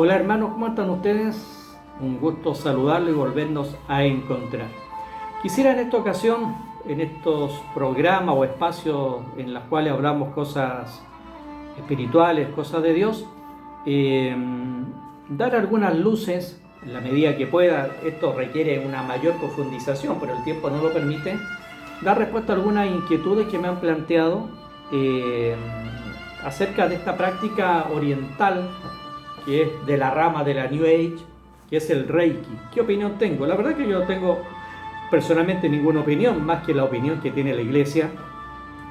Hola hermanos, ¿cómo están ustedes? Un gusto saludarlos y volvernos a encontrar. Quisiera en esta ocasión, en estos programas o espacios en los cuales hablamos cosas espirituales, cosas de Dios, dar algunas luces en la medida que pueda. Esto requiere una mayor profundización, pero el tiempo no lo permite. Dar respuesta a algunas inquietudes que me han planteado acerca de esta práctica oriental que es de la rama de la New Age, que es el Reiki. ¿Qué opinión tengo? La verdad que yo no tengo personalmente ninguna opinión, más que la opinión que tiene la Iglesia,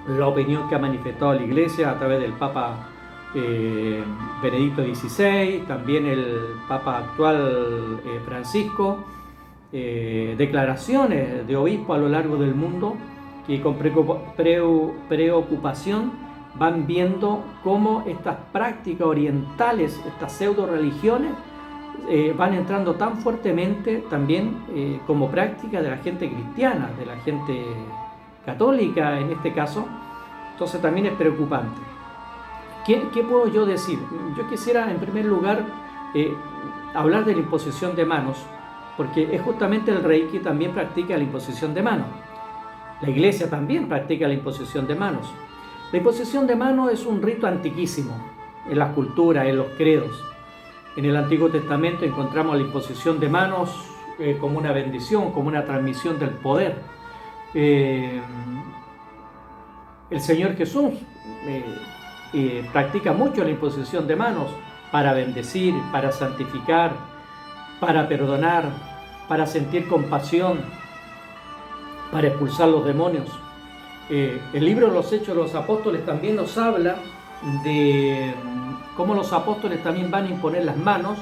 la opinión que ha manifestado la Iglesia a través del Papa Benedicto XVI, también el Papa actual Francisco, declaraciones de obispos a lo largo del mundo que con preocupación van viendo cómo estas prácticas orientales, estas pseudo religiones, van entrando tan fuertemente también como práctica de la gente cristiana, de la gente católica en este caso. Entonces también es preocupante. ¿Qué puedo yo decir? Yo quisiera en primer lugar hablar de la imposición de manos, porque es justamente el Reiki también practica la imposición de manos. La Iglesia también practica la imposición de manos. La imposición de manos es un rito antiquísimo en las culturas, en los credos. En el Antiguo Testamento encontramos la imposición de manos como una bendición, como una transmisión del poder. El Señor Jesús practica mucho la imposición de manos para bendecir, para santificar, para perdonar, para sentir compasión, para expulsar los demonios. El libro de los Hechos de los Apóstoles también nos habla de cómo los apóstoles también van a imponer las manos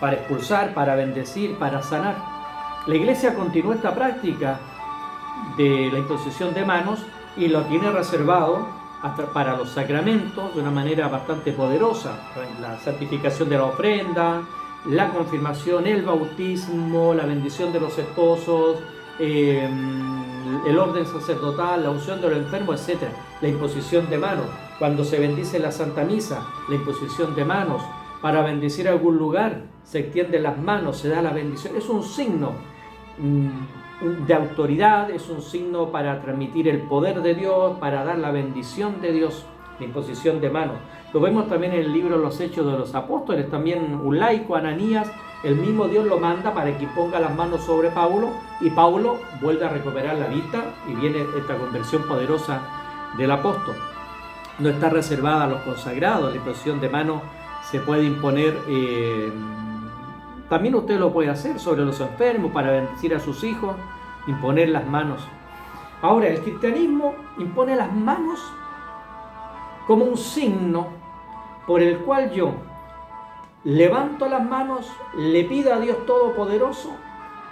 para expulsar, para bendecir, para sanar. La Iglesia continúa esta práctica de la imposición de manos y lo tiene reservado hasta para los sacramentos de una manera bastante poderosa. La santificación de la ofrenda, la confirmación, el bautismo, la bendición de los esposos, el orden sacerdotal, la unción de los enfermos, etc. La imposición de manos, cuando se bendice la Santa Misa, la imposición de manos, para bendecir algún lugar, se extienden las manos, se da la bendición. Es un signo de autoridad, es un signo para transmitir el poder de Dios, para dar la bendición de Dios, la imposición de manos. Lo vemos también en el libro Los Hechos de los Apóstoles, también un laico, Ananías, el mismo Dios lo manda para que ponga las manos sobre Paulo y Paulo vuelve a recuperar la vista y viene esta conversión poderosa del apóstol. No está reservada a los consagrados, la imposición de manos se puede imponer, también usted lo puede hacer sobre los enfermos para bendecir a sus hijos, imponer las manos. Ahora, el cristianismo impone las manos como un signo por el cual yo levanto las manos, le pido a Dios Todopoderoso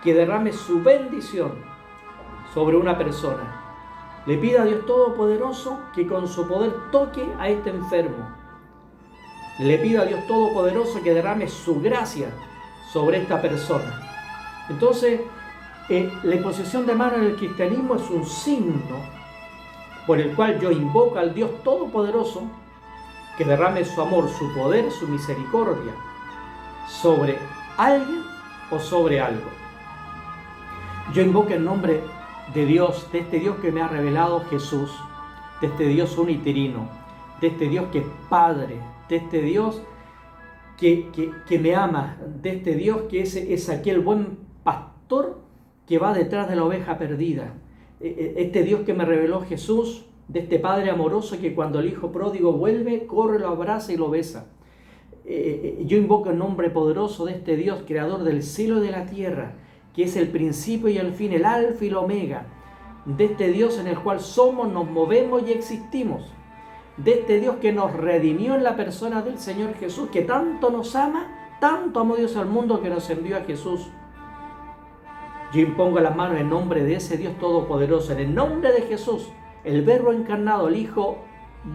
que derrame su bendición sobre una persona. Le pido a Dios Todopoderoso que con su poder toque a este enfermo. Le pido a Dios Todopoderoso que derrame su gracia sobre esta persona. Entonces, la imposición de manos en el cristianismo es un signo por el cual yo invoco al Dios Todopoderoso que derrame su amor, su poder, su misericordia sobre alguien o sobre algo. Yo invoco el nombre de Dios, de este Dios que me ha revelado Jesús, de este Dios uniterino, de este Dios que es Padre, de este Dios que me ama, de este Dios que es aquel buen pastor que va detrás de la oveja perdida, este Dios que me reveló Jesús, de este Padre amoroso que cuando el Hijo pródigo vuelve, corre, lo abraza y lo besa. Yo invoco el nombre poderoso de este Dios, creador del cielo y de la tierra, que es el principio y el fin, el alfa y el omega, de este Dios en el cual somos, nos movemos y existimos, de este Dios que nos redimió en la persona del Señor Jesús, que tanto nos ama, tanto amó Dios al mundo que nos envió a Jesús. Yo impongo las manos en nombre de ese Dios todopoderoso, en el nombre de Jesús, el Verbo encarnado, el Hijo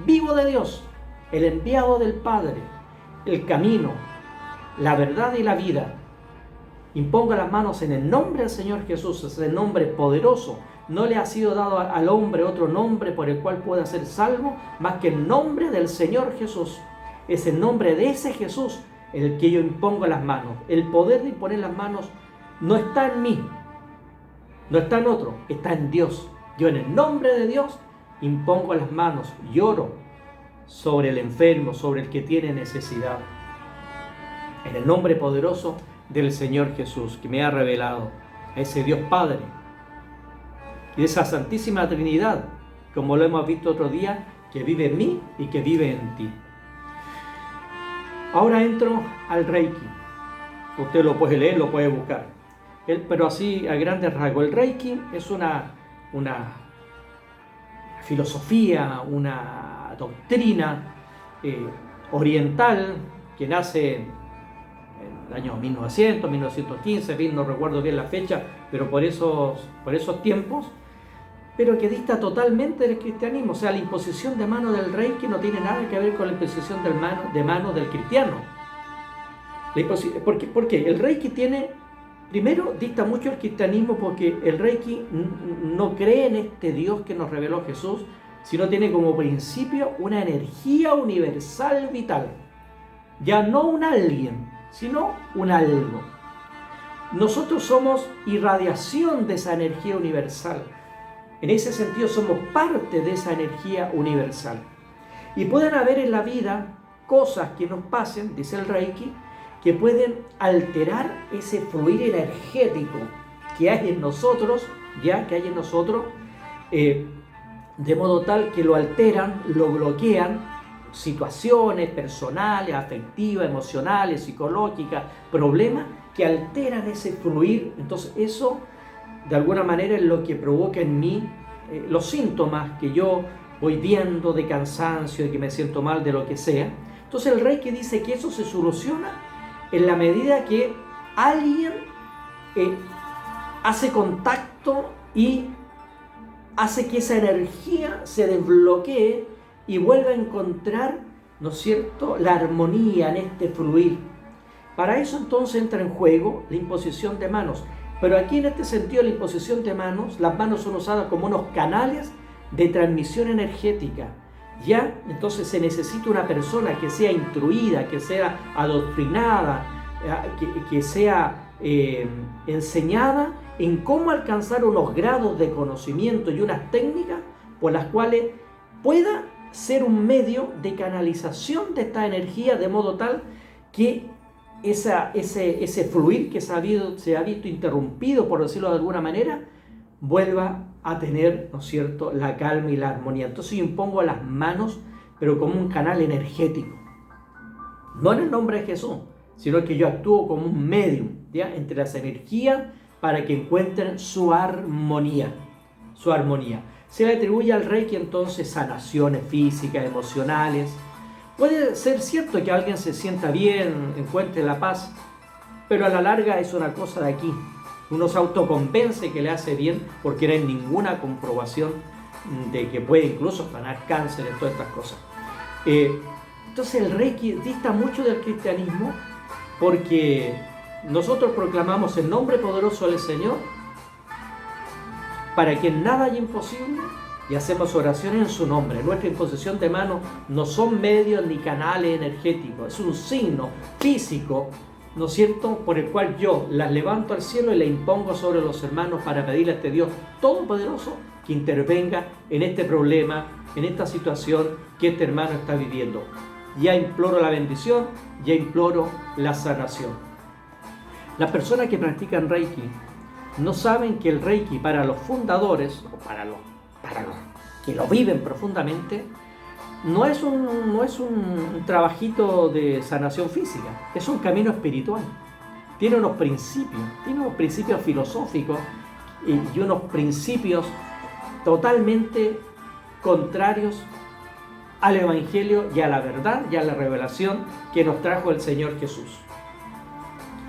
vivo de Dios, el enviado del Padre, el camino, la verdad y la vida. Impongo las manos en el nombre del Señor Jesús, ese nombre poderoso. No le ha sido dado al hombre otro nombre por el cual pueda ser salvo, más que el nombre del Señor Jesús. Es el nombre de ese Jesús en el que yo impongo las manos. El poder de imponer las manos no está en mí, no está en otro, está en Dios. Yo en el nombre de Dios impongo las manos, lloro sobre el enfermo, sobre el que tiene necesidad. En el nombre poderoso del Señor Jesús, que me ha revelado a ese Dios Padre y de esa Santísima Trinidad, como lo hemos visto otro día, que vive en mí y que vive en ti. Ahora entro al Reiki. Usted lo puede leer, lo puede buscar. Pero así a grandes rasgos. El Reiki es una filosofía, una doctrina oriental que nace en el año 1900, 1915, no recuerdo bien la fecha, pero por esos tiempos, pero que dista totalmente del cristianismo. O sea, la imposición de mano del Reiki no tiene nada que ver con la imposición de mano del cristiano. ¿Por qué? El Reiki primero dista mucho el cristianismo porque el Reiki no cree en este Dios que nos reveló Jesús, sino tiene como principio una energía universal vital. Ya no un alguien, sino un algo. Nosotros somos irradiación de esa energía universal. En ese sentido somos parte de esa energía universal. Y pueden haber en la vida cosas que nos pasen, dice el Reiki, que pueden alterar ese fluir energético que hay en nosotros, de modo tal que lo alteran, lo bloquean, situaciones personales, afectivas, emocionales, psicológicas, problemas que alteran ese fluir. Entonces eso de alguna manera es lo que provoca en mí los síntomas que yo voy viendo de cansancio, de que me siento mal, de lo que sea. Entonces el Reiki dice que eso se soluciona en la medida que alguien hace contacto y hace que esa energía se desbloquee y vuelva a encontrar, ¿no es cierto?, la armonía en este fluir. Para eso entonces entra en juego la imposición de manos. Pero aquí en este sentido la imposición de manos, las manos son usadas como unos canales de transmisión energética. Ya, entonces se necesita una persona que sea instruida, que sea adoctrinada, que sea enseñada en cómo alcanzar unos grados de conocimiento y unas técnicas por las cuales pueda ser un medio de canalización de esta energía de modo tal que ese fluir que se ha visto interrumpido, por decirlo de alguna manera, vuelva a tener, ¿no es cierto?, la calma y la armonía. Entonces yo impongo las manos, pero como un canal energético. No en el nombre de Jesús, sino que yo actúo como un medium, ¿ya?, entre las energías para que encuentren su armonía. Su armonía. Se le atribuye al Reiki entonces sanaciones físicas, emocionales. Puede ser cierto que alguien se sienta bien, encuentre la paz, pero a la larga es una cosa de aquí. Uno se autoconvence que le hace bien porque no hay ninguna comprobación de que puede incluso sanar cáncer y todas estas cosas. Entonces el Reiki dista mucho del cristianismo porque nosotros proclamamos el nombre poderoso del Señor para que nada haya imposible y hacemos oraciones en su nombre. Nuestra imposición de manos no son medios ni canales energéticos, es un signo físico, ¿no es cierto?, por el cual yo las levanto al cielo y las impongo sobre los hermanos para pedirle a este Dios todopoderoso que intervenga en este problema, en esta situación que este hermano está viviendo. Ya imploro la bendición, ya imploro la sanación. Las personas que practican Reiki no saben que el Reiki para los fundadores, o para los que lo viven profundamente, no es un trabajito de sanación física, es un camino espiritual. Tiene unos principios filosóficos y unos principios totalmente contrarios al Evangelio y a la verdad y a la revelación que nos trajo el Señor Jesús.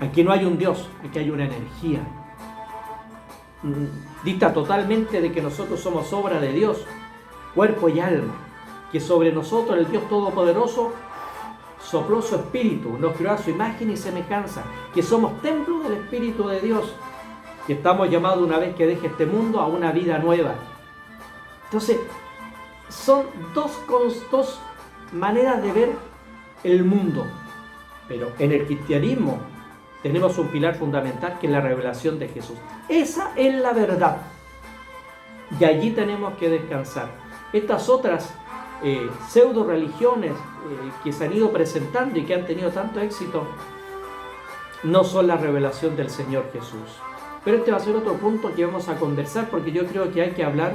Aquí no hay un Dios, aquí hay una energía. Dista totalmente de que nosotros somos obra de Dios, cuerpo y alma, que sobre nosotros el Dios Todopoderoso sopló su Espíritu, nos creó a su imagen y semejanza, que somos templo del Espíritu de Dios, que estamos llamados una vez que deje este mundo a una vida nueva. Entonces, son dos maneras de ver el mundo. Pero en el cristianismo tenemos un pilar fundamental que es la revelación de Jesús. Esa es la verdad. Y allí tenemos que descansar. Estas otras pseudo religiones que se han ido presentando y que han tenido tanto éxito no son la revelación del Señor Jesús. Pero este va a ser otro punto que vamos a conversar, porque yo creo que hay que hablar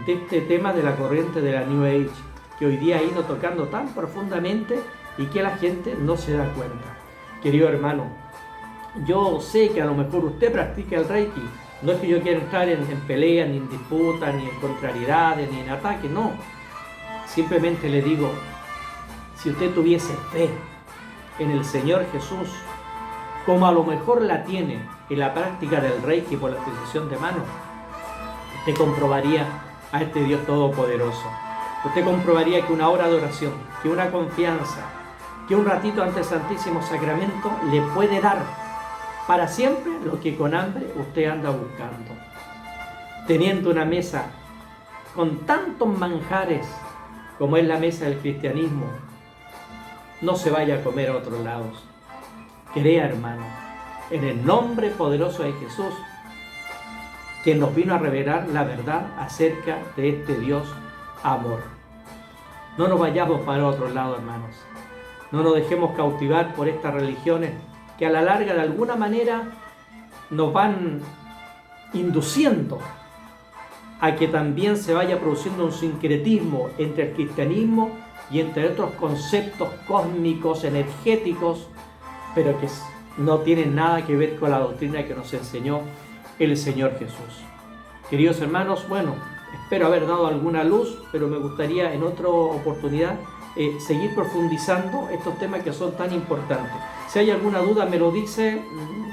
de este tema de la corriente de la New Age, que hoy día ha ido tocando tan profundamente y que la gente no se da cuenta. Querido hermano, yo sé que a lo mejor usted practica el Reiki. No es que yo quiera entrar en pelea, ni en disputa, ni en contrariedades, ni en ataque, no. Simplemente le digo, si usted tuviese fe en el Señor Jesús, como a lo mejor la tiene en la práctica del Reiki por la exposición de manos, usted comprobaría a este Dios Todopoderoso. Usted comprobaría que una hora de oración, que una confianza, que un ratito ante el Santísimo Sacramento le puede dar para siempre lo que con hambre usted anda buscando. Teniendo una mesa con tantos manjares como es la mesa del cristianismo, no se vaya a comer a otros lados. Crea, hermano, en el nombre poderoso de Jesús, quien nos vino a revelar la verdad acerca de este Dios amor. No nos vayamos para otro lado, hermanos. No nos dejemos cautivar por estas religiones que a la larga de alguna manera nos van induciendo a que también se vaya produciendo un sincretismo entre el cristianismo y entre otros conceptos cósmicos, energéticos, pero que no tienen nada que ver con la doctrina que nos enseñó el Señor Jesús. Queridos hermanos, bueno, espero haber dado alguna luz, pero me gustaría en otra oportunidad seguir profundizando estos temas que son tan importantes. Si hay alguna duda me lo dice,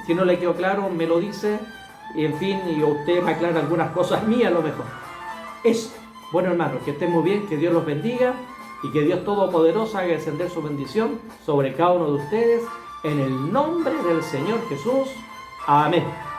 si no le quedó claro me lo dice, en fin, y usted me aclara algunas cosas mías a lo mejor. Eso. Bueno, hermanos, que estén muy bien, que Dios los bendiga y que Dios Todopoderoso haga descender su bendición sobre cada uno de ustedes en el nombre del Señor Jesús. Amén.